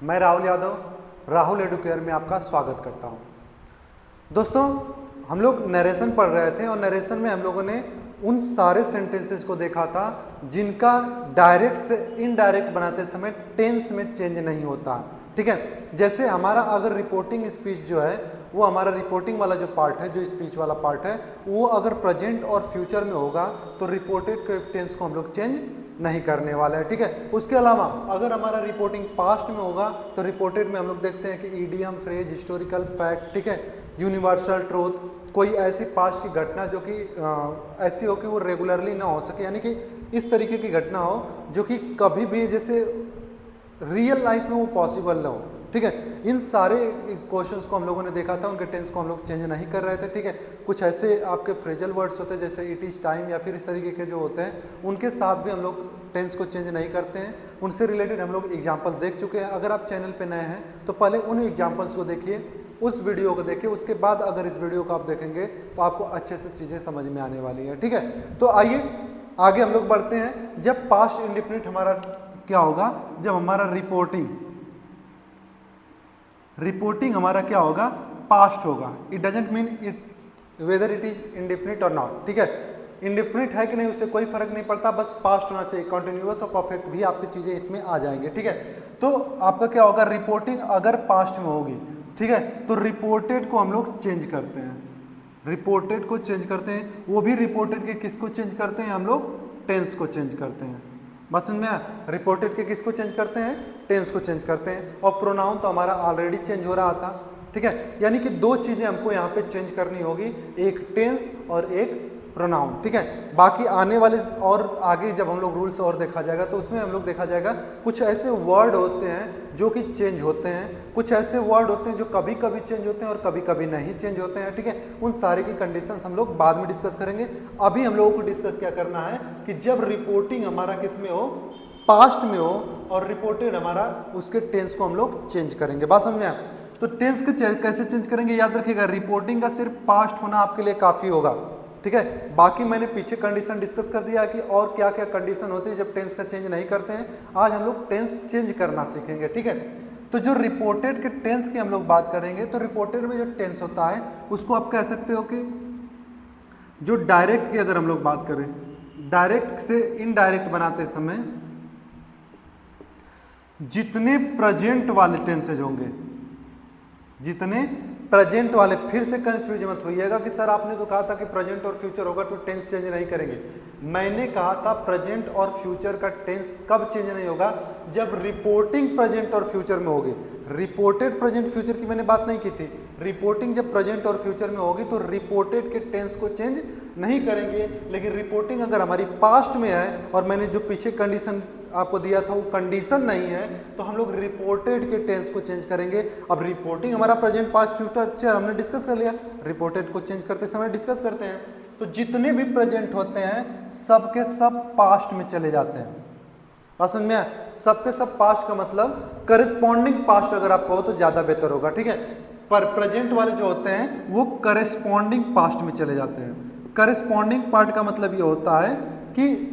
मैं राहुल यादव राहुल एडुकेयर में आपका स्वागत करता हूं। दोस्तों, हम लोग नरेशन पढ़ रहे थे और नरेशन में हम लोगों ने उन सारे सेंटेंसेस को देखा था जिनका डायरेक्ट से इनडायरेक्ट बनाते समय टेंस में चेंज नहीं होता। ठीक है, जैसे हमारा अगर रिपोर्टिंग स्पीच जो है वो हमारा रिपोर्टिंग वाला जो पार्ट है, जो स्पीच वाला पार्ट है, वो अगर प्रेजेंट और फ्यूचर में होगा तो रिपोर्टेड के टेंस को हम लोग चेंज नहीं करने वाला है। ठीक है, उसके अलावा अगर हमारा रिपोर्टिंग पास्ट में होगा तो रिपोर्टेड में हम लोग देखते हैं कि ईडियम, फ्रेज, हिस्टोरिकल फैक्ट, ठीक है, यूनिवर्सल ट्रूथ, कोई ऐसी पास्ट की घटना जो कि ऐसी हो कि वो रेगुलरली ना हो सके, यानी कि इस तरीके की घटना हो जो कि कभी भी जैसे रियल लाइफ में वो पॉसिबल ना हो। ठीक है, इन सारे क्वेश्चंस को हम लोगों ने देखा था, उनके टेंस को हम लोग चेंज नहीं कर रहे थे। ठीक है, कुछ ऐसे आपके फ्रेजल वर्ड्स होते हैं जैसे इट इज टाइम या फिर इस तरीके के जो होते हैं उनके साथ भी हम लोग टेंस को चेंज नहीं करते हैं। उनसे रिलेटेड हम लोग एग्जाम्पल देख चुके हैं। अगर आप चैनल पे नए हैं तो पहले उन एग्जाम्पल्स को देखिए, उस वीडियो को देखिए, उसके बाद अगर इस वीडियो को आप देखेंगे तो आपको अच्छे से चीज़ें समझ में आने वाली है। ठीक है, तो आइए आगे हम लोग बढ़ते हैं। जब पास्ट इंडेफिनिट हमारा क्या होगा, जब हमारा रिपोर्टिंग हमारा क्या होगा, पास्ट होगा। It doesn't mean it whether it is indefinite और नॉट। ठीक है, इंडेफिनिट है कि नहीं उससे कोई फर्क नहीं पड़ता, बस पास्ट होना चाहिए। कॉन्टिन्यूअस और परफेक्ट भी आपकी चीजें इसमें आ जाएंगे। ठीक है, तो आपका क्या होगा, रिपोर्टिंग अगर पास्ट में होगी, ठीक है, तो रिपोर्टेड को हम लोग चेंज करते हैं, रिपोर्टेड को चेंज करते हैं। वो भी रिपोर्टेड के किसको चेंज करते हैं, हम लोग टेंस को चेंज करते हैं। बस में रिपोर्टेड के किसको चेंज करते हैं, टेंस को चेंज करते हैं। और प्रोनाउन तो हमारा ऑलरेडी चेंज हो रहा था। ठीक है, यानी कि दो चीजें हमको यहाँ पे चेंज करनी होगी, एक टेंस और एक प्रोनाउन। ठीक है, बाकी आने वाले और आगे जब हम लोग रूल्स और देखा जाएगा तो उसमें हम लोग देखा जाएगा कुछ ऐसे वर्ड होते हैं जो कि चेंज होते हैं, कुछ ऐसे वर्ड होते हैं जो कभी कभी चेंज होते हैं और कभी कभी नहीं चेंज होते हैं। ठीक है, उन सारे की कंडीशंस हम लोग बाद में डिस्कस करेंगे। अभी हम लोगों को डिस्कस क्या करना है कि जब रिपोर्टिंग हमारा किस में हो, पास्ट में हो, और रिपोर्टेड हमारा उसके टेंस को हम लोग चेंज करेंगे। बात समझ में आया? तो टेंस को कैसे चेंज करेंगे, याद रखिएगा, रिपोर्टिंग का सिर्फ पास्ट होना आपके लिए काफी होगा। ठीक है, बाकी मैंने पीछे कंडीशन डिस्कस कर दिया कि और क्या क्या कंडीशन होती है जब टेंस का चेंज नहीं करते हैं। आज हम लोग टेंस चेंज करना सीखेंगे। ठीक है, तो जो रिपोर्टेड के टेंस की हम लोग बात करेंगे, तो रिपोर्टेड में जो टेंस होता है उसको आप कह सकते हो कि जो डायरेक्ट की अगर हम लोग बात करें, डायरेक्ट से इनडायरेक्ट बनाते समय जितने प्रेजेंट वाले टेंसेज होंगे, जितने प्रेजेंट वाले, फिर से कंफ्यूज मत होइएगा कि सर आपने तो कहा था कि प्रेजेंट और फ्यूचर होगा तो टेंस चेंज नहीं करेंगे। मैंने कहा था प्रेजेंट और फ्यूचर का टेंस कब चेंज नहीं होगा, जब रिपोर्टिंग प्रेजेंट और फ्यूचर में होगी। रिपोर्टेड प्रेजेंट फ्यूचर की मैंने बात नहीं की थी। रिपोर्टिंग जब प्रेजेंट और फ्यूचर में होगी तो रिपोर्टेड के टेंस को चेंज नहीं करेंगे। लेकिन रिपोर्टिंग अगर हमारी पास्ट में है और मैंने जो पीछे कंडीशन आपको दिया था वो कंडीशन नहीं है, तो हम लोग रिपोर्टेड के टेंस को चेंज करेंगे। अब रिपोर्टिंग हमारा प्रेजेंट, पास्ट, फ्यूचर हमने डिस्कस कर लिया, रिपोर्टेड को चेंज करते समय डिस्कस करते हैं। तो जितने भी प्रेजेंट होते हैं सब के सब पास्ट में चले जाते हैं। बात समझ में? सब के सब पास्ट का मतलब करेस्पॉन्डिंग पास्ट अगर आप कहो तो ज्यादा बेहतर होगा। ठीक है, पर प्रेजेंट वाले जो होते हैं वो करेस्पॉन्डिंग पास्ट में चले जाते हैं। करेस्पॉन्डिंग पार्ट का मतलब ये होता है कि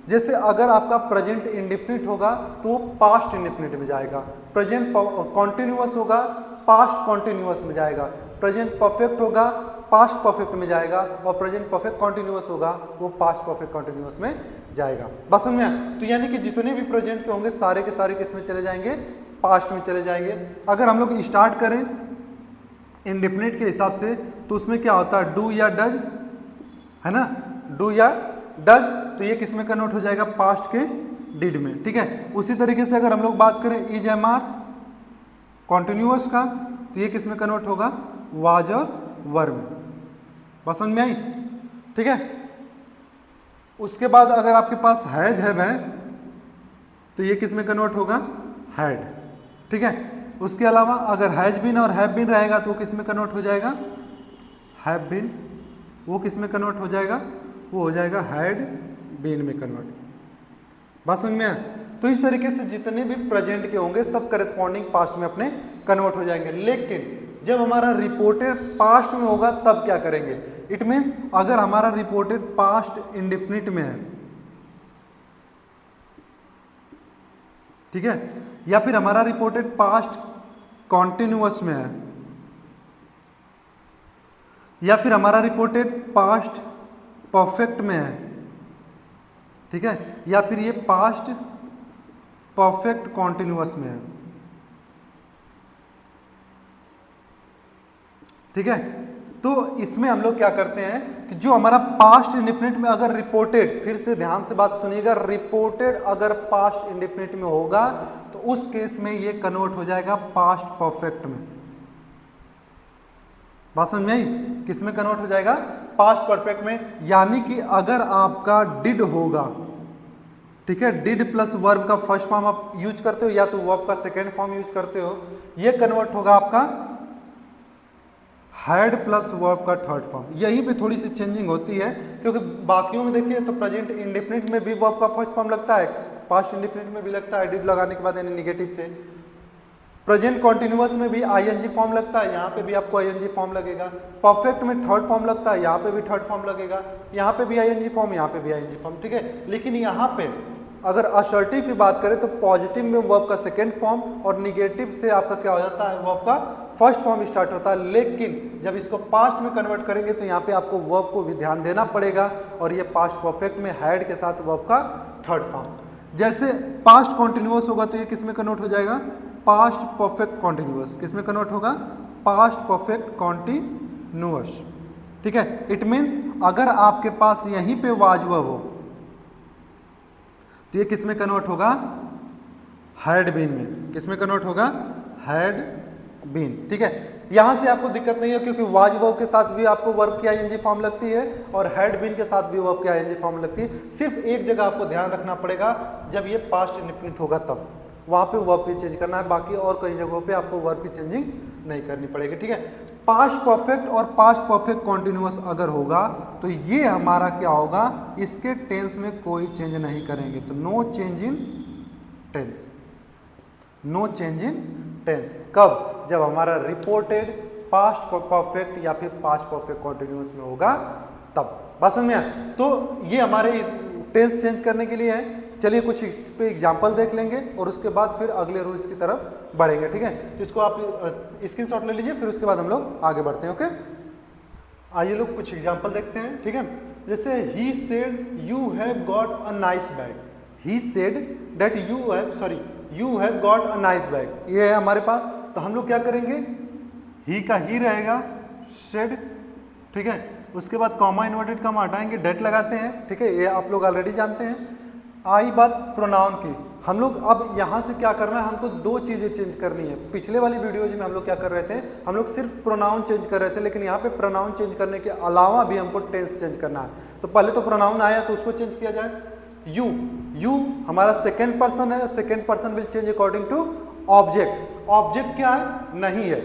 जैसे अगर आपका प्रेजेंट इंडेफिनिट होगा तो पास्ट इंडेफिनिट में जाएगा, प्रेजेंट कॉन्टिन्यूअस होगा पास्ट कॉन्टिन्यूअस में जाएगा, प्रेजेंट परफेक्ट होगा पास्ट परफेक्ट में जाएगा, और प्रेजेंट परफेक्ट कॉन्टिन्यूअस होगा वो पास्ट परफेक्ट कॉन्टिन्यूअस में जाएगा। बस समझ में? तो यानी कि जितने भी प्रेजेंट के होंगे सारे के सारे किस में चले जाएंगे, पास्ट में चले जाएंगे। अगर हम लोग स्टार्ट करें इंडेफिनिट के हिसाब से तो उसमें क्या होता है, डू या डज, है ना, डू या डज, तो ये किस में कन्वर्ट हो जाएगा, पास्ट के डिड में। ठीक है, उसी तरीके से अगर हम लोग बात करें इज, एम, आर कॉन्टिन्यूअस का, तो ये किस में कन्वर्ट होगा, वाज और वर में। पसंद में आई? ठीक है, उसके बाद अगर आपके पास हैज, हैव है तो ये किस में कन्वर्ट होगा, हैड। ठीक है, उसके अलावा अगर हैज बीन और हैव बीन रहेगा तो किस में कन्वर्ट हो जाएगा, हैव बीन। वो किस में कन्वर्ट हो जाएगा, वो हो जाएगा हैड बीन में कन्वर्ट। बात समझ में आया? तो इस तरीके से जितने भी प्रेजेंट के होंगे सब करस्पॉन्डिंग पास्ट में अपने कन्वर्ट हो जाएंगे। लेकिन जब हमारा रिपोर्टेड पास्ट में होगा तब क्या करेंगे, इट मीन्स अगर हमारा रिपोर्टेड पास्ट इंडेफिनिट में है, ठीक है, या फिर हमारा रिपोर्टेड पास्ट कॉन्टिन्यूअस में है, या फिर हमारा रिपोर्टेड पास्ट परफेक्ट में है, ठीक है, या फिर ये पास्ट परफेक्ट कॉन्टिन्यूअस में है, ठीक है। तो इसमें हम लोग क्या करते हैं कि जो हमारा पास्ट इंडेफिनिट में अगर रिपोर्टेड, फिर से ध्यान से बात सुनिएगा, रिपोर्टेड अगर पास्ट इंडेफिनिट में होगा तो उस केस में ये कन्वर्ट हो जाएगा पास्ट परफेक्ट में। बात समझ में आई? किस में कन्वर्ट हो जाएगा? पास्ट परफेक्ट में। यानी कि अगर आपका डिड होगा, ठीक है, डिड प्लस वर्ब का फर्स्ट फॉर्म आप यूज करते हो या तो वर्ब का सेकेंड फॉर्म यूज करते हो, ये कन्वर्ट होगा आपका हैड प्लस वर्ब का थर्ड फॉर्म। यहीं पे थोड़ी सी चेंजिंग होती है, क्योंकि बाकियों में देखिए तो प्रेजेंट इंडेफिनिट में भी वर्ब का फर्स्ट फॉर्म लगता है, पास्ट इंडेफिनिट में भी लगता है डिड लगाने के बाद यानी निगेटिव से। प्रेजेंट कॉन्टिन्यूअस में भी आईएनजी फॉर्म लगता है, यहाँ पे भी आपको आईएनजी फॉर्म लगेगा। परफेक्ट में थर्ड फॉर्म लगता है, यहाँ पे भी थर्ड फॉर्म लगेगा, यहाँ पे भी आईएनजी फॉर्म, यहाँ पे भी आईएनजी फॉर्म, ठीक है। लेकिन यहाँ पे अगर असर्टिव की बात करें तो पॉजिटिव में वर्ब का सेकेंड फॉर्म और निगेटिव से आपका क्या हो जाता है, वर्ब का फर्स्ट फॉर्म स्टार्ट होता है। लेकिन जब इसको पास्ट में कन्वर्ट करेंगे तो यहाँ पे आपको वर्ब को भी ध्यान देना पड़ेगा, और ये पास्ट परफेक्ट में हैड के साथ वर्ब का थर्ड फॉर्म। जैसे पास्ट कॉन्टिन्यूअस होगा तो ये किस में कन्वर्ट हो जाएगा, पास्ट परफेक्ट कॉन्टिन्यूअस। किस में कन्वर्ट होगा, पास्ट परफेक्ट कॉन्टिन्यूअस, ठीक है। इट मीन्स अगर आपके पास यहीं पे वाज वर्ब हो तो ये किस में कन्वर्ट होगा, हैड बीन में। किस में कन्वर्ट होगा, हैड बीन, ठीक है। यहां से आपको दिक्कत नहीं है क्योंकि वाज वर्ब के साथ भी आपको वर्ब की आईएनजी फॉर्म लगती है और हैड बीन के साथ भी वर्ब की आईएनजी फॉर्म लगती है। सिर्फ एक जगह आपको ध्यान रखना पड़ेगा, जब ये पास्ट इंडेफिनिट होगा तब वहां पे वर्ब की चेंज करना है, बाकी और कई जगहों पे आपको वर्ब की चेंजिंग नहीं करनी पड़ेगी, ठीक है। पास्ट परफेक्ट और पास्ट परफेक्ट कॉन्टिन्यूअस अगर होगा तो ये हमारा क्या होगा, इसके टेंस में कोई चेंज नहीं करेंगे, तो no change in tense, no change in tense. कब, जब हमारा रिपोर्टेड पास्ट परफेक्ट या फिर पास्ट परफेक्ट कॉन्टिन्यूअस में होगा तब। बात समझ में आया? तो ये हमारे टेंस चेंज करने के लिए है। चलिए कुछ इस पे एग्जाम्पल देख लेंगे और उसके बाद फिर अगले रूल्स की तरफ बढ़ेंगे, ठीक है। तो इसको आप स्क्रीनशॉट ले लीजिए, फिर उसके बाद हम लोग आगे बढ़ते हैं, ओके। आइए लोग कुछ एग्जाम्पल देखते हैं, ठीक है। जैसे he said you have got a nice bag, he said that you have got a nice bag, ये है हमारे पास। तो हम लोग क्या करेंगे, ही का ही रहेगा, सेड, ठीक है। उसके बाद कॉमा इन्वर्टेड कॉमा हटाएंगे, डेट लगाते हैं, ठीक है, ये आप लोग ऑलरेडी जानते हैं। आई बात प्रोनाउन की, हम लोग अब यहाँ से क्या करना है, हमको दो चीज़ें चेंज करनी है। पिछले वाली वीडियोज में हम लोग क्या कर रहे थे, हम लोग सिर्फ प्रोनाउन चेंज कर रहे थे, लेकिन यहाँ पे प्रोनाउन चेंज करने के अलावा भी हमको टेंस चेंज करना है। तो पहले तो प्रोनाउन आया तो उसको चेंज किया जाए। यू हमारा सेकेंड पर्सन है, second person will change according to object. Object क्या है, नहीं है,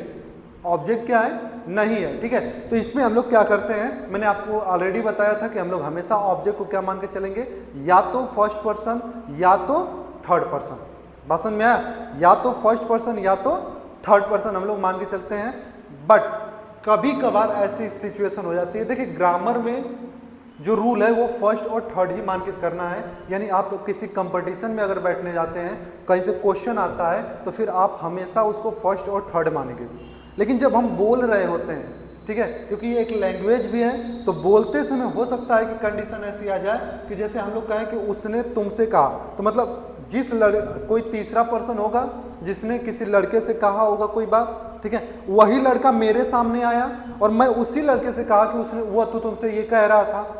ऑब्जेक्ट क्या है, नहीं है, ठीक है। तो इसमें हम लोग क्या करते हैं, मैंने आपको ऑलरेडी बताया था कि हम लोग हमेशा ऑब्जेक्ट को क्या मान के चलेंगे, या तो फर्स्ट पर्सन या तो थर्ड पर्सन। बात समझ में आया? या तो फर्स्ट पर्सन या तो थर्ड पर्सन हम लोग मान के चलते हैं। बट कभी कभार ऐसी सिचुएशन हो जाती है, देखिए ग्रामर में जो रूल है वो फर्स्ट और थर्ड ही मान के करना है। यानी आप किसी कंपटीशन में अगर बैठने जाते हैं, कहीं से क्वेश्चन आता है तो फिर आप हमेशा उसको फर्स्ट और थर्ड मानेंगे। लेकिन जब हम बोल रहे होते हैं, ठीक है, क्योंकि ये एक लैंग्वेज भी है, तो बोलते समय हो सकता है कि कंडीशन ऐसी आ जाए कि जैसे हम लोग कहें कि उसने तुमसे कहा, तो मतलब जिस कोई तीसरा पर्सन होगा जिसने किसी लड़के से कहा होगा कोई बात, ठीक है, वही लड़का मेरे सामने आया और मैं उसी लड़के से कहा कि उसने वो तो तुमसे ये कह रहा था।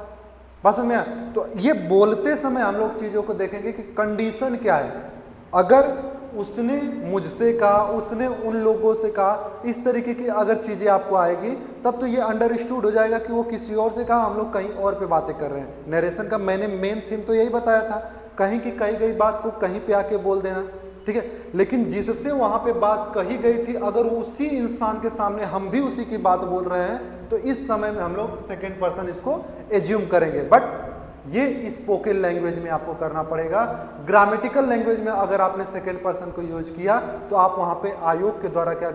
बस में तो ये बोलते समय हम लोग चीजों को देखेंगे कि कंडीशन क्या है। अगर उसने मुझसे कहा, उसने उन लोगों से कहा, इस तरीके की अगर चीजें आपको आएगी तब तो ये अंडरस्टूड हो जाएगा कि वो किसी और से कहा, हम लोग कहीं और पे बातें कर रहे हैं। नरेशन का मैंने मेन थीम तो यही बताया था, कहीं की कही गई बात को कहीं पे आके बोल देना, ठीक है। लेकिन जिससे वहां पे बात कही गई थी, अगर उसी इंसान के सामने हम भी उसी की बात बोल रहे हैं तो इस समय में हम लोग सेकेंड पर्सन इसको एज्यूम करेंगे। बट ये स्पोकन लैंग्वेज में आपको करना पड़ेगा। ग्रामेटिकल लैंग्वेज में अगर आपने सेकेंड पर्सन को यूज किया तो आप वहां पे आयोग के द्वारा क्या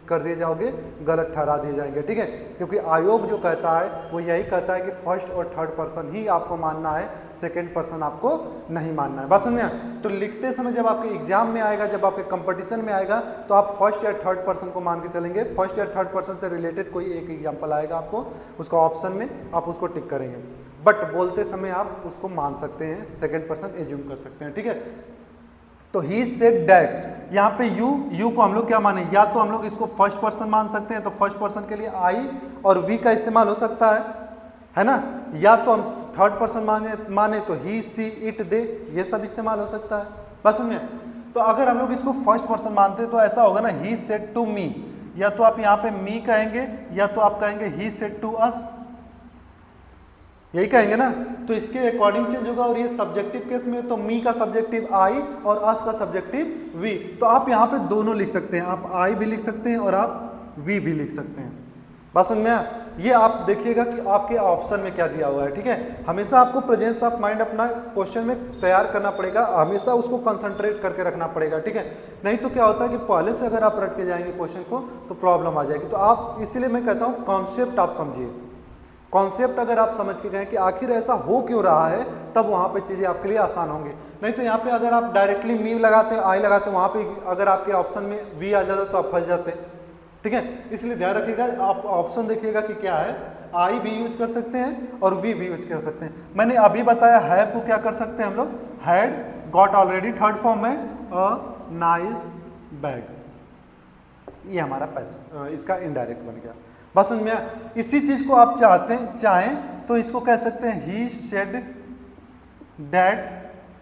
कर दिए जाओगे, गलत ठहरा दिए जाएंगे, ठीक है। क्योंकि आयोग जो कहता है वो यही कहता है कि फर्स्ट और थर्ड पर्सन ही आपको मानना है, सेकंड पर्सन आपको नहीं मानना है। बस समझे? तो लिखते समय जब आपके एग्जाम में आएगा, जब आपके कंपटीशन में आएगा, तो आप फर्स्ट या थर्ड पर्सन को मान के चलेंगे। फर्स्ट या थर्ड पर्सन से रिलेटेड कोई एक एग्जाम्पल आएगा आपको, उसका ऑप्शन में आप उसको टिक करेंगे, बट बोलते समय आप उसको मान सकते हैं, सेकंड पर्सन एज्यूम कर सकते हैं, ठीक है। तो ही सेड दैट, यहाँ पे यू को हम लोग क्या माने, या तो हम लोग इसको फर्स्ट पर्सन मान सकते हैं, तो फर्स्ट पर्सन के लिए आई और वी का इस्तेमाल हो सकता है ना, या तो हम थर्ड पर्सन माने तो ही सी इट दे, ये सब इस्तेमाल हो सकता है। बस समझे? तो अगर हम लोग इसको फर्स्ट पर्सन मानते हैं तो ऐसा होगा ना, ही सेड टू मी, या तो आप यहाँ पे मी कहेंगे या तो आप कहेंगे ही सेड टू अस, यही कहेंगे ना। तो इसके अकॉर्डिंग चेंज होगा, और ये सब्जेक्टिव केस में तो मी का सब्जेक्टिव आई और अस का सब्जेक्टिव वी। तो आप यहाँ पे दोनों लिख सकते हैं, आप आई भी लिख सकते हैं और आप वी भी लिख सकते हैं। बात समझ में? ये आप देखिएगा कि आपके ऑप्शन में क्या दिया हुआ है, ठीक है। हमेशा आपको प्रेजेंस ऑफ माइंड अपना क्वेश्चन में तैयार करना पड़ेगा, हमेशा उसको कंसंट्रेट करके रखना पड़ेगा, ठीक है। नहीं तो क्या होता है कि पहले से अगर आप रट के जाएंगे क्वेश्चन को तो प्रॉब्लम आ जाएगी। तो आप, इसीलिए मैं कहता हूँ कॉन्सेप्ट आप समझिए। कॉन्सेप्ट अगर आप समझ के गए कि आखिर ऐसा हो क्यों रहा है, तब वहाँ पे चीज़ें आपके लिए आसान होंगी। नहीं तो यहाँ पे अगर आप डायरेक्टली मी लगाते हैं, आई लगाते हैं, वहाँ पे अगर आपके ऑप्शन में वी आ जाता तो आप फंस जाते, ठीक है। इसलिए ध्यान रखिएगा, आप ऑप्शन देखिएगा कि क्या है, आई भी यूज कर सकते हैं और वी भी यूज कर सकते हैं। मैंने अभी बताया हैव को क्या कर सकते हैं हम लोग, had got already third form में अ नाइस बैग, ये हमारा पैसा इसका इनडायरेक्ट बन गया। बस समझ में? इसी चीज को आप चाहें तो इसको कह सकते हैं ही सेड दैट,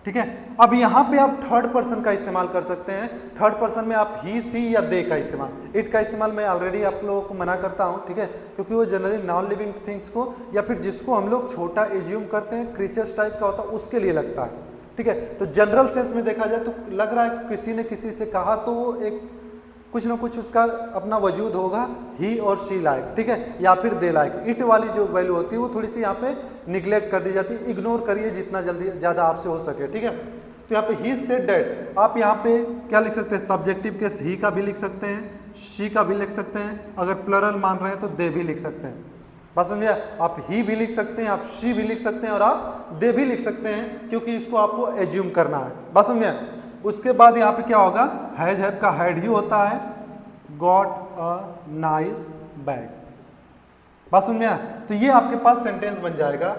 ठीक है। अब यहाँ पे आप थर्ड पर्सन का इस्तेमाल कर सकते हैं। थर्ड पर्सन में आप ही सी या दे का इस्तेमाल, इट का इस्तेमाल मैं ऑलरेडी आप लोगों को मना करता हूँ, ठीक है, क्योंकि वो जनरली नॉन लिविंग थिंग्स को या फिर जिसको हम लोग छोटा एज्यूम करते हैं, क्रीचर्स टाइप का होता है, उसके लिए लगता है, ठीक है। तो जनरल सेंस में देखा जाए तो लग रहा है किसी ने किसी से कहा तो वो एक कुछ ना कुछ उसका अपना वजूद होगा, ही और शी लाइक, ठीक है, या फिर दे लाइक। इट वाली जो वैल्यू होती है वो थोड़ी सी यहाँ पे निग्लेक्ट कर दी जाती है, इग्नोर करिए जितना जल्दी ज़्यादा आपसे हो सके, ठीक है। तो यहाँ पे ही सेड दैट, आप यहाँ पे क्या लिख सकते हैं, सब्जेक्टिव केस ही का भी लिख सकते हैं, शी का भी लिख सकते हैं, अगर प्लरल मान रहे हैं तो दे भी लिख सकते हैं। बस समझिए? आप ही भी लिख सकते हैं, आप शी भी लिख सकते हैं और आप दे भी लिख सकते हैं, क्योंकि इसको आपको एज्यूम करना है। बस समझिए? उसके बाद यहाँ पे क्या होगा, हैज हैव का हैड ही होता है, गॉट अ नाइस बैग। बात समझ में आया? तो ये आपके पास सेंटेंस बन जाएगा,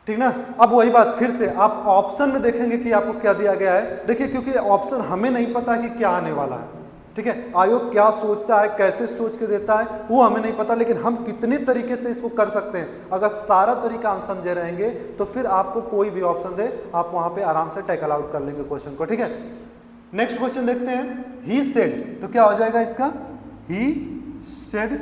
ठीक ना। अब वही बात फिर से आप ऑप्शन में देखेंगे कि आपको क्या दिया गया है। देखिए, क्योंकि ऑप्शन हमें नहीं पता कि क्या आने वाला है, ठीक है। आयोग क्या सोचता है, कैसे सोच के देता है, वो हमें नहीं पता, लेकिन हम कितने तरीके से इसको कर सकते हैं। अगर सारा तरीका हम समझे रहेंगे तो फिर आपको कोई भी ऑप्शन दे, आप वहां पे आराम से टैकल आउट कर लेंगे क्वेश्चन को, ठीक है। नेक्स्ट क्वेश्चन देखते हैं, ही सेड, तो क्या हो जाएगा इसका, ही सेड,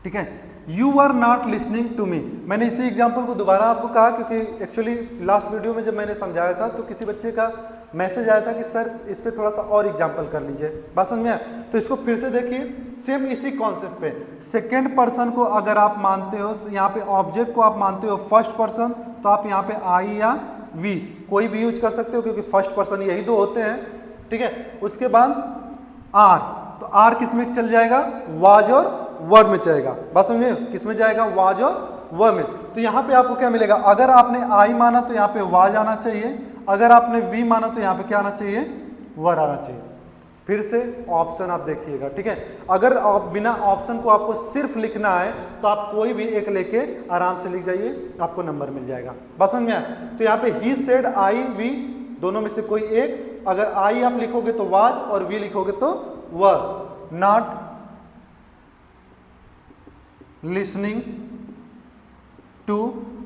ठीक है, you are not listening to me. मैंने इसी एग्जाम्पल को दोबारा आपको कहा क्योंकि एक्चुअली लास्ट वीडियो में जब मैंने समझाया था तो किसी बच्चे का मैसेज आया था कि सर इस पे थोड़ा सा और एग्जाम्पल कर लीजिए। बात समझ में आया? तो इसको फिर से देखिए, सेम इसी कॉन्सेप्ट पे, सेकेंड पर्सन को अगर आप मानते हो, यहाँ पे ऑब्जेक्ट को आप मानते हो फर्स्ट पर्सन, तो आप यहाँ पे आई या वी कोई भी यूज कर सकते हो, क्योंकि फर्स्ट पर्सन यही दो होते हैं, ठीक है। उसके बाद आर, तो आर किस में चल जाएगा, वाज और वर्ब में चलेगा। बात समझे? किस में जाएगा, वाज और वर्ब में। तो यहाँ पे आपको क्या मिलेगा, अगर आपने आई माना तो यहाँ पे वाज आना चाहिए, अगर आपने वी माना तो यहाँ पे क्या आना चाहिए, वर आना चाहिए। फिर से ऑप्शन आप देखिएगा, ठीक है। अगर आप बिना ऑप्शन को आपको सिर्फ लिखना है तो आप कोई भी एक लेके आराम से लिख जाइए, आपको नंबर मिल जाएगा। बस समझ में आया? तो यहाँ पे ही सेड, आई, वी, दोनों में से कोई एक, अगर आई आप लिखोगे तो वाज और वी लिखोगे तो वर। नॉट लिसनिंग टू,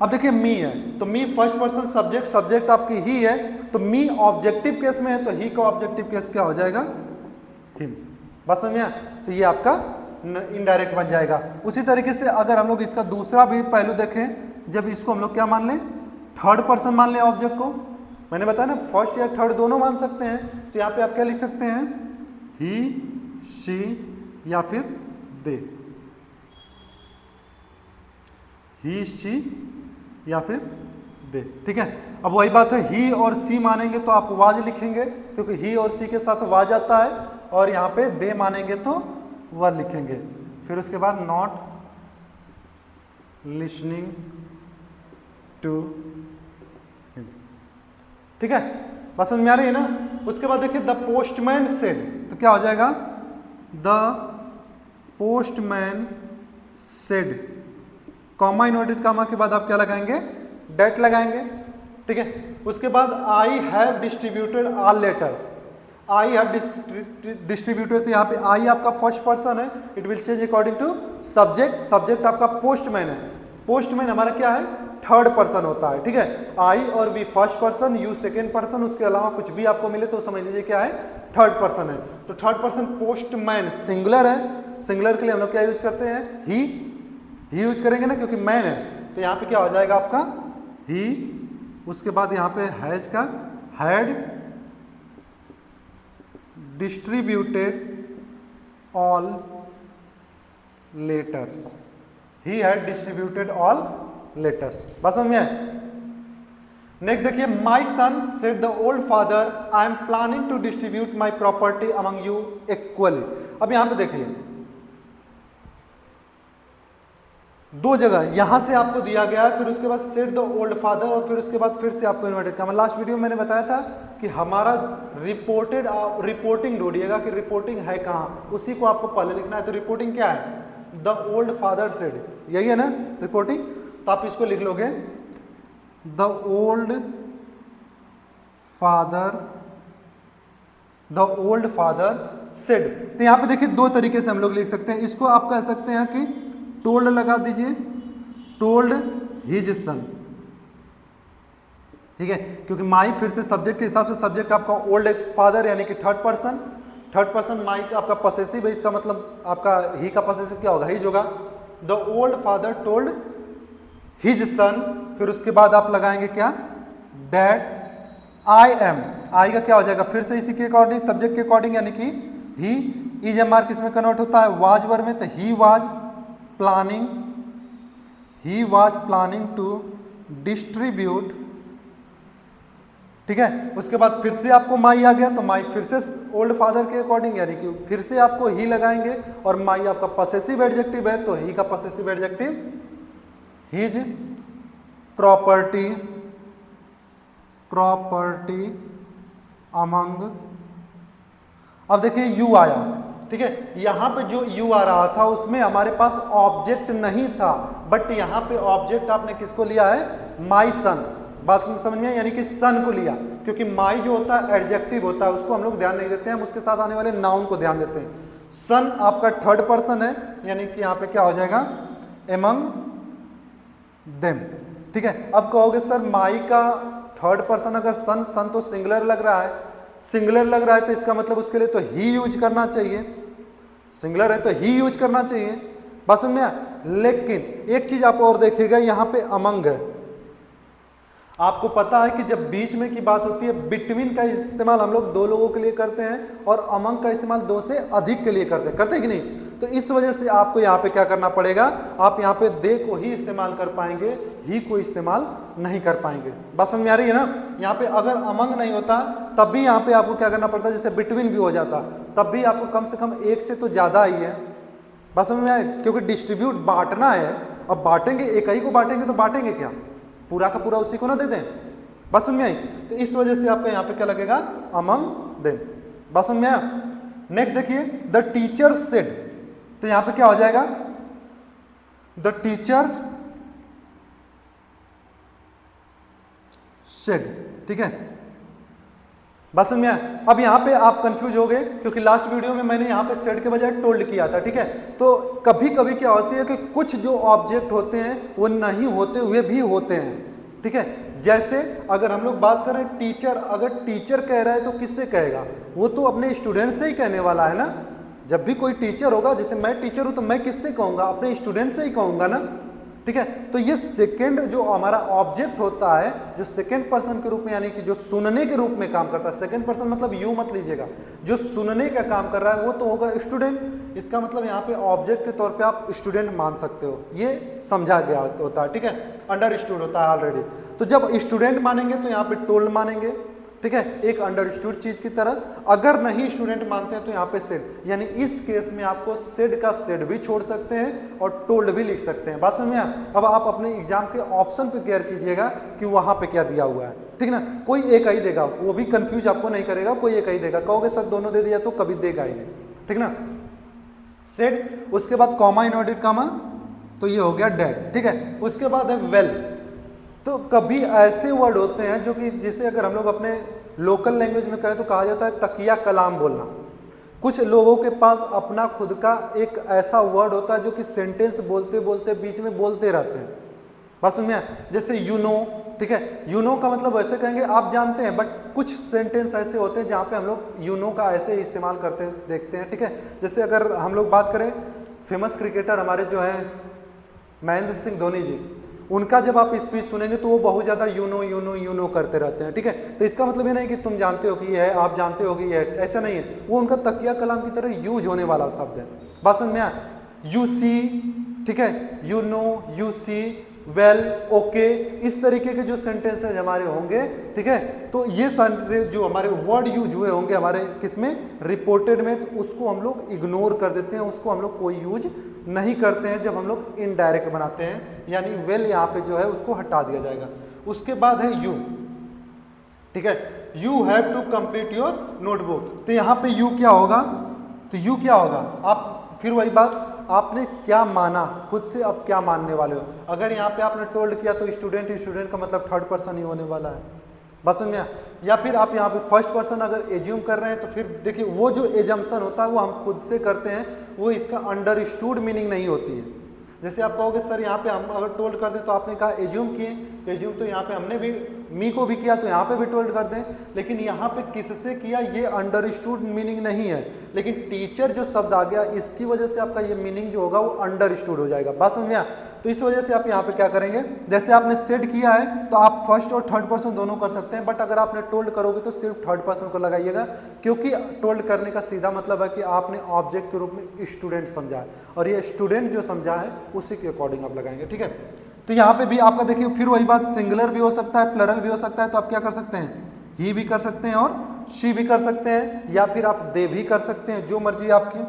अब देखिए मी है तो मी फर्स्ट पर्सन सब्जेक्ट, सब्जेक्ट आपकी ही है, तो मी ऑब्जेक्टिव केस में है तो ही का ऑब्जेक्टिव केस क्या हो जाएगा, हिम। बस समझ में? तो ये आपका इनडायरेक्ट बन जाएगा। उसी तरीके से अगर हम लोग इसका दूसरा भी पहलू देखें, जब इसको हम लोग क्या मान लें, थर्ड पर्सन मान लें ऑब्जेक्ट को, मैंने बताया ना फर्स्ट या थर्ड दोनों मान सकते हैं, तो यहाँ पे आप क्या लिख सकते हैं, ही, शी या फिर दे, ही, शी या फिर दे, ठीक है। अब वही बात है, ही और सी मानेंगे तो आप वाज लिखेंगे, क्योंकि ही और सी के साथ वाज आता है, और यहाँ पे दे मानेंगे तो वह लिखेंगे। फिर उसके बाद नॉट लिसनिंग टू, ठीक है, बस समझ में आ रही है ना। उसके बाद देखिए द पोस्टमैन सेड, तो क्या हो जाएगा, the postman said, comma inverted comma के बाद आप क्या लगाएंगे, डेट लगाएंगे, ठीक है। उसके बाद I have distributed all letters, I have distributed, तो यहाँ पे आई आपका फर्स्ट पर्सन है, it will change according to subject, subject आपका पोस्टमैन है, पोस्टमैन हमारा क्या है, थर्ड पर्सन होता है, ठीक है। आई और we first person, you second person, उसके अलावा कुछ भी आपको मिले तो समझ लीजिए क्या है, थर्ड पर्सन है। तो थर्ड पर्सन पोस्टमैन सिंगुलर है, सिंगुलर के लिए हम लोग क्या यूज करते हैं, ही यूज करेंगे ना, क्योंकि मैन है, तो यहाँ पे क्या हो जाएगा आपका ही। उसके बाद यहाँ पे हैज का had distributed all letters, he had distributed all letters, बस समझ में। नेक्स्ट देखिए my son said the old father I am planning to distribute my property among you equally. अब यहां पे देखिए दो जगह यहां से आपको दिया गया है, फिर उसके बाद सेड द ओल्ड फादर, और फिर उसके बाद फिर से आपको इन्वर्टेड कॉमा। लास्ट वीडियो में मैंने बताया था कि हमारा रिपोर्टिंग ढूंढिएगा कि रिपोर्टिंग है कहां, उसी को आपको पहले लिखना है। तो रिपोर्टिंग क्या है, द ओल्ड फादर सेड, यही है ना रिपोर्टिंग, तो आप इसको लिख लोगे द ओल्ड फादर सेड। तो यहां पे देखिए दो तरीके से हम लोग लिख सकते हैं, इसको आप कह सकते हैं कि टोल्ड लगा दीजिए, टोल्ड हिज सन, ठीक है, क्योंकि माई फिर से सब्जेक्ट के हिसाब से सब्जेक्ट आपका ओल्ड फादर यानी कि थर्ड पर्सन माई आपका पसेसिव है, इसका मतलब आपका ही का पसेसिव क्या होगा, हिज होगा। The old father told his son, फिर उसके बाद आप लगाएंगे क्या, डैड आई एम, आई का क्या हो जाएगा, फिर से इसी के अकॉर्डिंग सब्जेक्ट के अकॉर्डिंग यानी कि ही, इज एम आर किसमें कन्वर्ट होता है, वाज वर्ब में, तो he was planning to distribute, ठीक है। उसके बाद फिर से आपको माई आ गया, तो माई फिर से ओल्ड फादर के अकॉर्डिंग यानी कि फिर से आपको ही लगाएंगे, और माई आपका पसेसिव एडजेक्टिव है, तो ही का possessive adjective his property among. अब देखिए यू आया, ठीक है, यहां पे जो यू आ रहा था उसमें हमारे पास ऑब्जेक्ट नहीं था, बट यहां पे ऑब्जेक्ट आपने किसको लिया है, माई सन, बात समझ में, यानी कि सन को लिया, क्योंकि माई जो होता है एडजेक्टिव होता है, उसको हम लोग ध्यान नहीं देते हैं, हम उसके साथ आने वाले नाउन को ध्यान देते हैं। सन आपका थर्ड पर्सन है, यानी कि यहाँ पे क्या हो जाएगा, एमंग देम, ठीक है। अब कहोगे सर माई का थर्ड पर्सन अगर सन तो सिंगुलर लग रहा है, सिंगुलर लग रहा है तो इसका मतलब उसके लिए तो ही यूज करना चाहिए, सिंगुलर है तो ही यूज करना चाहिए, बस में। लेकिन एक चीज आप और देखिएगा, यहाँ पे अमंग है, आपको पता है कि जब बीच में की बात होती है, बिटवीन का इस्तेमाल हम लोग दो लोगों के लिए करते हैं, और अमंग का इस्तेमाल दो से अधिक के लिए करते हैं कि नहीं। तो इस वजह से आपको यहाँ पे क्या करना पड़ेगा, आप यहाँ पे दे को ही इस्तेमाल कर पाएंगे, ही को इस्तेमाल नहीं कर पाएंगे, बस समझ में आ रही है ना। यहाँ पे अगर अमंग नहीं होता तब भी यहाँ पे आपको क्या करना पड़ता, जैसे बिटवीन भी हो जाता तब भी आपको कम से कम एक से तो ज्यादा ही है, बस समझ में आए, क्योंकि डिस्ट्रीब्यूट बांटना है। अब बांटेंगे, एक ही को बांटेंगे तो बांटेंगे क्या, पूरा का पूरा उसी को ना दे दें, बस समझ में आई। तो इस वजह से आपका यहाँ पे क्या लगेगा, अमंग देम, बस समझ में आया। नेक्स्ट देखिए द टीचर सेड, तो यहां पे क्या हो जाएगा, द टीचर सेड, ठीक है, बस समझ में आया। अब यहां पे आप कंफ्यूज हो गए, क्योंकि लास्ट वीडियो में मैंने यहां पे सेड के बजाय टोल्ड किया था, ठीक है। तो कभी कभी क्या होती है कि कुछ जो ऑब्जेक्ट होते हैं वो नहीं होते हुए भी होते हैं, ठीक है। जैसे अगर हम लोग बात करें टीचर, अगर टीचर कह रहा है तो किससे कहेगा, वो तो अपने स्टूडेंट से ही कहने वाला है ना। जब भी कोई टीचर होगा, जैसे मैं टीचर हूं तो मैं किससे कहूंगा, अपने स्टूडेंट से ही कहूंगा ना, ठीक है। तो ये सेकंड जो हमारा ऑब्जेक्ट होता है, जो सेकंड पर्सन के रूप में यानी कि जो सुनने के रूप में काम करता है, सेकंड पर्सन मतलब यू मत लीजिएगा, जो सुनने का काम कर रहा है वो तो होगा स्टूडेंट। इसका मतलब यहाँ पे ऑब्जेक्ट के तौर पे आप स्टूडेंट मान सकते हो, ये समझा गया होता है, ठीक है, अंडरस्टूड होता है ऑलरेडी। तो जब स्टूडेंट मानेंगे तो यहाँ पे टोल्ड मानेंगे, ठीक है, एक अंडरस्टूड चीज की तरह। अगर नहीं स्टूडेंट मानते हैं तो यहाँ पे सेड, यानी इस केस में आपको सेड का सेड भी छोड़ सकते हैं और टोल्ड भी लिख सकते हैं। बात समझ में? अब आप अपने एग्जाम के ऑप्शन पे केयर कीजिएगा कि वहां पे क्या दिया हुआ है, ठीक ना। कोई एक ही देगा, वो भी कंफ्यूज आपको नहीं करेगा, कोई एक ही देगा। कहोगे सर दोनों दे दिया तो कभी देगा ही नहीं, ठीक ना। सेड, उसके बाद कॉमा इनवर्टेड कॉमा, तो ये हो गया डेड, ठीक है। उसके बाद है वेल। तो कभी ऐसे वर्ड होते हैं जो कि जिसे अगर हम लोग अपने लोकल लैंग्वेज में कहें तो कहा जाता है तकिया कलाम बोलना। कुछ लोगों के पास अपना खुद का एक ऐसा वर्ड होता है जो कि सेंटेंस बोलते बोलते बीच में बोलते रहते हैं। बस में जैसे यू नो, ठीक है, यू नो का मतलब वैसे कहेंगे आप जानते हैं, बट कुछ सेंटेंस ऐसे होते हैं जहाँ पे हम लोग यू नो का ऐसे इस्तेमाल करते देखते हैं, ठीक है। जैसे अगर हम लोग बात करें फेमस क्रिकेटर हमारे जो हैं महेंद्र सिंह धोनी जी, उनका जब आप स्पीच सुनेंगे तो वो बहुत ज्यादा you know you know you know करते रहते हैं, ठीक है। तो इसका मतलब ये नहीं कि तुम जानते हो कि ये है, आप जानते हो कि ये है, ऐसा नहीं है। वो उनका तकिया कलाम की तरह यूज होने वाला शब्द है। बात समझ में आया? यू सी, ठीक है, you know, you see, well, okay, इस तरीके के जो सेंटेंसेस हमारे होंगे, ठीक है, तो ये सारे जो हमारे वर्ड यूज हुए होंगे हमारे किसमें, रिपोर्टेड में, तो उसको हम लोग इग्नोर कर देते हैं, उसको हम लोग कोई यूज नहीं करते हैं जब हम लोग इनडायरेक्ट बनाते हैं, यानी वेल यहाँ पे जो है उसको हटा दिया जाएगा। उसके बाद है यू, ठीक है, you have to complete your notebook. तो यहाँ पे यू क्या होगा, तो यू क्या होगा, आप फिर वही बात, आपने क्या माना, खुद से अब क्या मानने वाले हो। अगर यहाँ पे आपने टोल्ड किया तो स्टूडेंट, स्टूडेंट का मतलब थर्ड पर्सन ही होने वाला है, बस समझ में। या फिर आप यहाँ पे फर्स्ट पर्सन अगर एज्यूम कर रहे हैं तो फिर देखिए वो जो एजम्पशन होता है वो हम खुद से करते हैं, वो इसका अंडरस्टूड मीनिंग नहीं होती है। जैसे आप कहोगे सर यहाँ पे हम अगर टोल्ड कर दें तो आपने कहा एज्यूम किए, एज्यूम तो यहाँ पे हमने भी मी को भी किया तो यहाँ पे भी टोल्ड कर दें, लेकिन यहाँ पे किससे किया ये अंडरस्टूड मीनिंग नहीं है, लेकिन टीचर जो शब्द आ गया इसकी वजह से आपका ये मीनिंग जो होगा वो अंडरस्टूड हो जाएगा। बात समझ में आया? तो इस वजह से आप यहाँ पे क्या करेंगे, जैसे आपने सेड किया है तो आप फर्स्ट और थर्ड पर्सन दोनों कर सकते हैं, बट अगर आपने टोल्ड करोगे तो सिर्फ थर्ड पर्सन को लगाइएगा, क्योंकि टोल्ड करने का सीधा मतलब है कि आपने ऑब्जेक्ट के रूप में स्टूडेंट समझा है, और ये स्टूडेंट जो समझा है उसी के अकॉर्डिंग आप लगाएंगे, ठीक है। तो यहाँ पे भी आपका देखिए फिर वही बात, सिंगुलर भी हो सकता है, प्लरल भी हो सकता है, तो आप क्या कर सकते हैं, ही भी कर सकते हैं और शी भी कर सकते हैं, या फिर आप दे भी कर सकते हैं, जो मर्जी आपकी,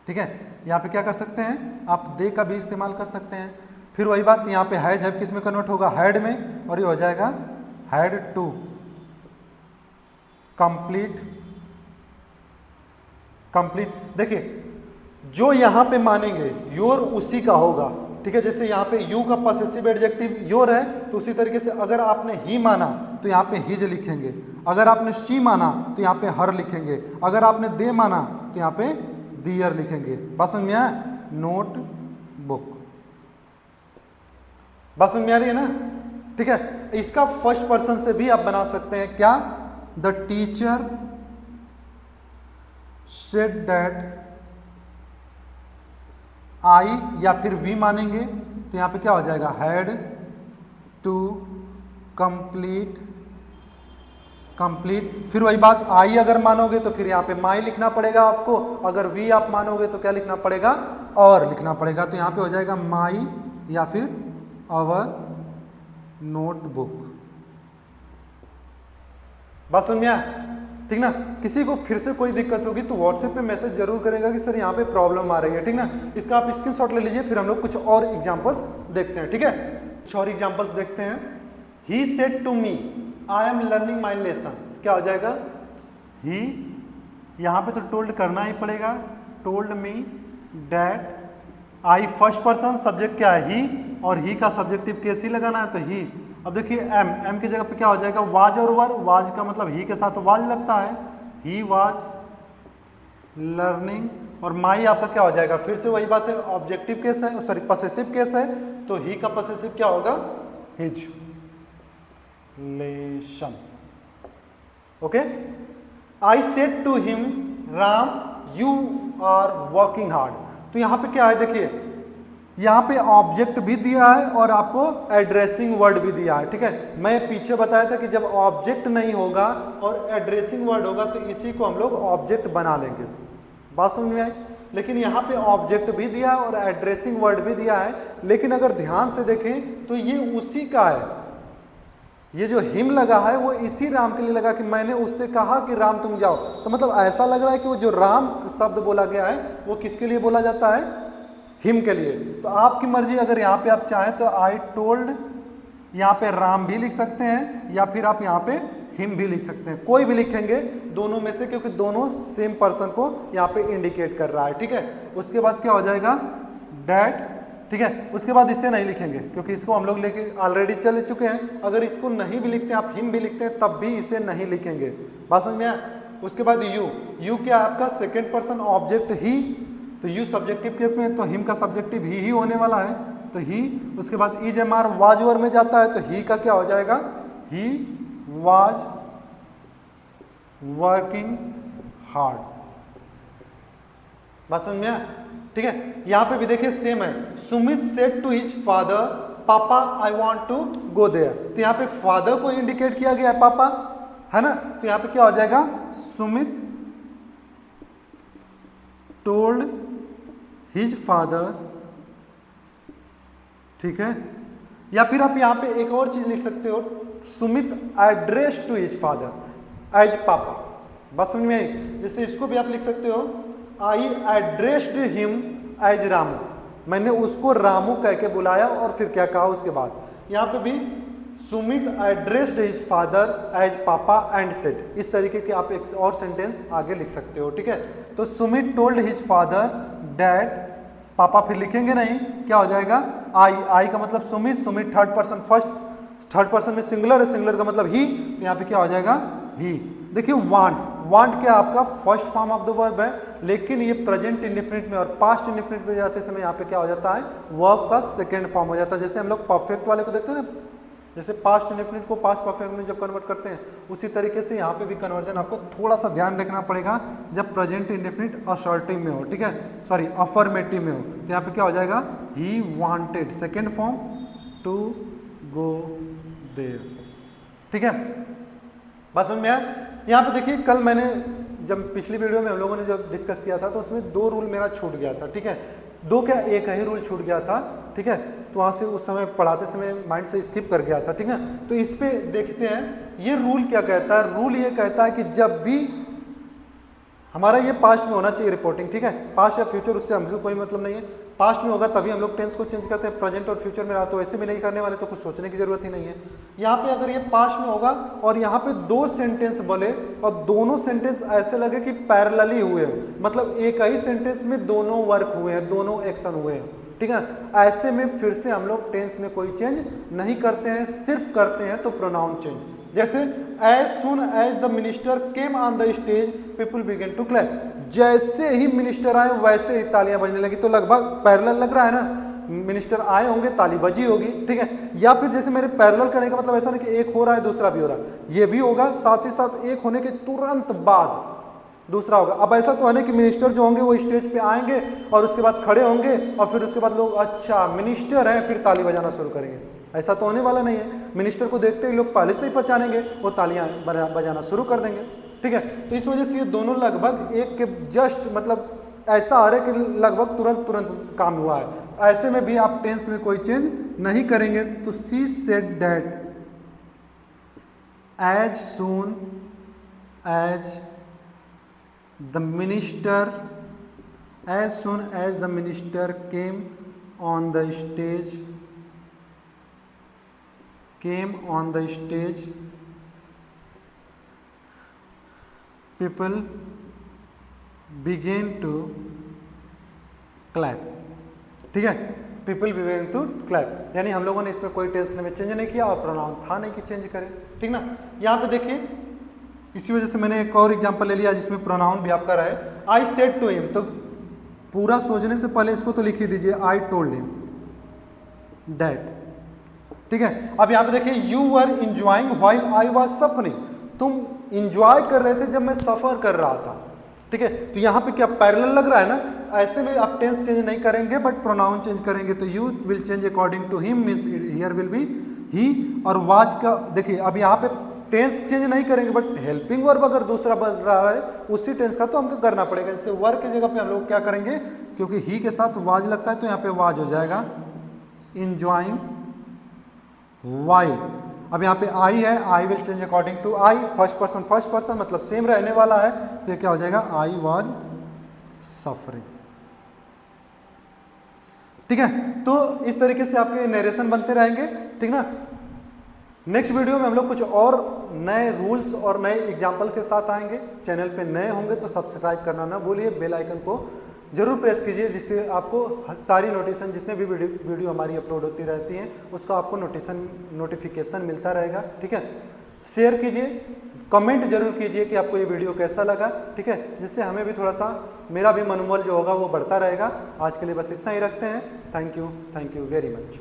ठीक है। यहाँ पे क्या कर सकते हैं, आप दे का भी इस्तेमाल कर सकते हैं। फिर वही बात, यहाँ पे हैज है किस में कन्वर्ट होगा, हैड में, और ये हो जाएगा हैड टू कंप्लीट, कंप्लीट। देखिए जो यहाँ पे मानेंगे योर उसी का होगा, ठीक है। जैसे यहाँ पे यू का पॉसेसिव एडजेक्टिव योर है, तो उसी तरीके से अगर आपने ही माना तो यहाँ पे हिज लिखेंगे, अगर आपने शी माना तो यहाँ पे हर लिखेंगे, अगर आपने दे माना तो यहाँ पे दियर लिखेंगे। बस समझ में आया? नोट बुक, बस समझ में आ रही है ना, ठीक है। इसका फर्स्ट पर्सन से भी आप बना सकते हैं, क्या, the teacher said that I, या फिर वी मानेंगे तो यहाँ पे क्या हो जाएगा, हैड टू कंप्लीट, कंप्लीट। फिर वही बात, आई अगर मानोगे तो फिर यहाँ पे माई लिखना पड़ेगा आपको, अगर वी आप मानोगे तो क्या लिखना पड़ेगा, और लिखना पड़ेगा। तो यहाँ पे हो जाएगा माई या फिर आवर नोटबुक। बात समझ में आया? ठीक ना। किसी को फिर से कोई दिक्कत होगी तो व्हाट्सएप पे मैसेज जरूर करेगा कि सर यहाँ पे प्रॉब्लम आ रही है, ठीक ना। इसका आप स्क्रीनशॉट ले लीजिए, फिर हम लोग कुछ और एग्जांपल्स देखते हैं, ठीक है। कुछ और एग्जांपल्स देखते हैं। He said to me I am learning my lesson, क्या हो जाएगा, ही, यहाँ पे तो टोल्ड करना ही पड़ेगा, told me that I, first person, subject क्या है ही, और ही का सब्जेक्टिव केस ही लगाना है तो ही। अब देखिए एम, एम की जगह पे क्या हो जाएगा, वाज और वर, वाज का मतलब ही के साथ वाज लगता है, ही वाज लर्निंग, और माई आपका क्या हो जाएगा, फिर से वही बात है, ऑब्जेक्टिव केस है, सॉरी पॉसेसिव केस है, तो ही का पॉसेसिव क्या होगा, his lesson. Okay, I said to him Ram you are working hard. तो यहां पे क्या है, देखिए यहाँ पे ऑब्जेक्ट भी दिया है और आपको एड्रेसिंग वर्ड भी दिया है, ठीक है। मैं पीछे बताया था कि जब ऑब्जेक्ट नहीं होगा और एड्रेसिंग वर्ड होगा तो इसी को हम लोग ऑब्जेक्ट बना लेंगे, बात समझ में आई। लेकिन यहाँ पे ऑब्जेक्ट भी दिया है और एड्रेसिंग वर्ड भी दिया है, लेकिन अगर ध्यान से देखें तो ये उसी का है, ये जो हिम लगा है वो इसी राम के लिए लगा कि मैंने उससे कहा कि राम तुम जाओ, तो मतलब ऐसा लग रहा है कि वो जो राम शब्द बोला गया है वो किसके लिए बोला जाता है, हिम के लिए। तो आपकी मर्जी, अगर यहाँ पे आप चाहें तो आई टोल्ड यहाँ पे राम भी लिख सकते हैं या फिर आप यहाँ पे हिम भी लिख सकते हैं, कोई भी लिखेंगे दोनों में से, क्योंकि दोनों सेम पर्सन को यहाँ पे इंडिकेट कर रहा है, ठीक है। उसके बाद क्या हो जाएगा, डैट, ठीक है। उसके बाद इसे नहीं लिखेंगे क्योंकि इसको हम लोग लेके ऑलरेडी चल चुके हैं। अगर इसको नहीं भी लिखते हैं, आप हिम भी लिखते हैं, तब भी इसे नहीं लिखेंगे, बात समझ में आया। उसके बाद यू क्या आपका सेकेंड पर्सन ऑब्जेक्ट ही, तो यू सब्जेक्टिव केस में, तो हिम का सब्जेक्टिव ही होने वाला है, तो ही। उसके बाद is am are was were में जाता है, तो ही का क्या हो जाएगा, ही वाज वर्किंग हार्ड, बात समझ में आया, ठीक है। यहां पे भी देखिए सेम है, Sumit said to his father पापा I want to go there, तो यहाँ पे फादर को इंडिकेट किया गया है, पापा है ना, तो यहाँ पे क्या हो जाएगा, सुमित टोल्ड हिज फादर, ठीक है। या फिर आप यहाँ पे एक और चीज लिख सकते हो, Sumit address to his father as papa, बात समझ में आई। जैसे इसको भी आप लिख सकते हो, आई एड्रेस्ड हिम एज रामू, मैंने उसको रामू कह के बुलाया और फिर क्या कहा उसके बाद। यहाँ पे भी Sumit addressed his father as papa and said, इस तरीके के आप एक और सेंटेंस आगे लिख सकते हो, ठीक है। तो Sumit told his father dad, पापा फिर लिखेंगे नहीं, क्या हो जाएगा, आई का मतलब Sumit, Sumit third person, first third person में सिंगुलर है, सिंगुलर का मतलब ही, तो यहाँ पे क्या हो जाएगा, ही। देखिए वांट क्या आपका first form of the verb है, लेकिन ये प्रेजेंट इंडेफिनिट में और पास्ट इंडेफिनिट में जाते समय यहाँ पे क्या हो जाता है, वर्ब का सेकेंड फॉर्म हो जाता है। जैसे हम लोग परफेक्ट वाले को देखते हैं ना, जैसे पास्ट इंडेफिनिट को पास्ट परफेक्ट में जब कन्वर्ट करते हैं, उसी तरीके से यहाँ पे भी कन्वर्जन आपको थोड़ा सा ध्यान रखना पड़ेगा जब प्रेजेंट इंडेफिनिट असर्टिव में हो, ठीक है, सॉरी अफर्मेटिव में हो, तो यहाँ पे क्या हो जाएगा, he wanted second form to go there, ठीक है, बात समझ में आया। यहाँ पे देखिए कल मैंने जब पिछली वीडियो में हम लोगों ने जब डिस्कस किया था तो उसमें दो रूल मेरा छूट गया था, ठीक है, दो क्या एक ही रूल छूट गया था, ठीक है, तो वहाँ से उस समय पढ़ाते समय माइंड से स्किप कर गया था, ठीक है। तो इस पे देखते हैं ये रूल क्या कहता है। रूल ये कहता है कि जब भी हमारा ये पास्ट में होना चाहिए रिपोर्टिंग, ठीक है, पास्ट या फ्यूचर उससे हमसे कोई मतलब नहीं है, पास्ट में होगा तभी हम लोग टेंस को चेंज करते हैं, प्रेजेंट और फ्यूचर में रहा तो ऐसे भी नहीं करने वाले, तो कुछ सोचने की जरूरत ही नहीं है। यहाँ पे अगर ये पास्ट में होगा और यहाँ पे दो सेंटेंस बोले और दोनों सेंटेंस ऐसे लगे कि पैरेलली हुए हैं, मतलब एक ही सेंटेंस में दोनों वर्क हुए हैं, दोनों एक्शन हुए हैं, ठीक है, ऐसे में फिर से हम लोग टेंस में कोई चेंज नहीं करते हैं, सिर्फ करते हैं तो प्रोनाउन चेंज। जैसे as soon as the minister came on the stage people began to clap, जैसे ही मिनिस्टर आए वैसे ही तालियां बजने लगी, तो लगभग पैरेलल लग रहा है ना, मिनिस्टर आए होंगे ताली बजी होगी, ठीक है। या फिर जैसे मेरे पैरेलल करने का मतलब ऐसा नहीं कि एक हो रहा है दूसरा भी हो रहा है, ये भी होगा साथ ही साथ एक होने के तुरंत बाद दूसरा होगा। अब ऐसा तो है नहीं कि मिनिस्टर जो होंगे वो स्टेज पे आएंगे और उसके बाद खड़े होंगे और फिर उसके बाद लोग अच्छा मिनिस्टर है फिर ताली बजाना शुरू करेंगे, ऐसा तो होने वाला नहीं है। मिनिस्टर को देखते ही लोग पहले से ही पहचानेंगे, वो तालियां बजाना शुरू कर देंगे, ठीक है। तो इस वजह से ये दोनों लगभग एक के जस्ट मतलब ऐसा आ रहा है कि लगभग तुरंत तुरंत काम हुआ है, ऐसे में भी आप टेंस में कोई चेंज नहीं करेंगे। तो she said that as soon as the minister, as soon as the minister came on the stage, came on the stage people began to clap, ठीक है, people began to clap, यानी हम लोगों ने इसमें कोई टेंस में चेंज नहीं किया और प्रोनाउन था नहीं कि चेंज करें, ठीक ना। यहाँ पे देखिए इसी वजह से मैंने एक और एग्जांपल ले लिया जिसमें प्रोनाउन भी आपका रहा है, आई सेड टू हिम, तो पूरा सोचने से पहले इसको तो लिख ही दीजिए, आई टोल्ड हिम दैट, ठीक है। अब यहाँ पे देखिए you were enjoying while I was suffering, तुम इंजॉय कर रहे थे जब मैं सफर कर रहा था, ठीक है। तो यहाँ पे क्या पैरेलल लग रहा है ना, ऐसे में आप टेंस चेंज नहीं करेंगे बट प्रोनाउन चेंज करेंगे। तो you will change according to him means here will be he, और वाज का देखिए अब यहाँ पे टेंस चेंज नहीं करेंगे बट हेल्पिंग वर्ब अगर दूसरा बन रहा है उसी टेंस का तो हमको करना पड़ेगा। जैसे वर्ब की जगह पे हम लोग क्या करेंगे, क्योंकि ही के साथ वाज लगता है तो यहाँ पे वाज हो जाएगा इंजॉइंग वाइल। अब यहाँ पे आई है, I will change according to I, first person मतलब सेम रहने वाला है, तो ये क्या हो जाएगा, आई वॉज सफरिंग। ठीक है, तो इस तरीके से आपके नरेशन बनते रहेंगे, ठीक ना। नेक्स्ट वीडियो में हम लोग कुछ और नए रूल्स और नए एग्जाम्पल के साथ आएंगे। चैनल पे नए होंगे तो सब्सक्राइब करना ना भूलिए, बेल आइकन को जरूर प्रेस कीजिए, जिससे आपको सारी नोटिफिकेशन, जितने भी वीडियो हमारी अपलोड होती रहती हैं उसका आपको नोटिफिकेशन मिलता रहेगा। ठीक है, शेयर कीजिए, कमेंट जरूर कीजिए कि आपको ये वीडियो कैसा लगा। ठीक है, जिससे हमें भी थोड़ा सा, मेरा भी मनोबल जो होगा वो बढ़ता रहेगा। आज के लिए बस इतना ही रखते हैं। Thank you very much.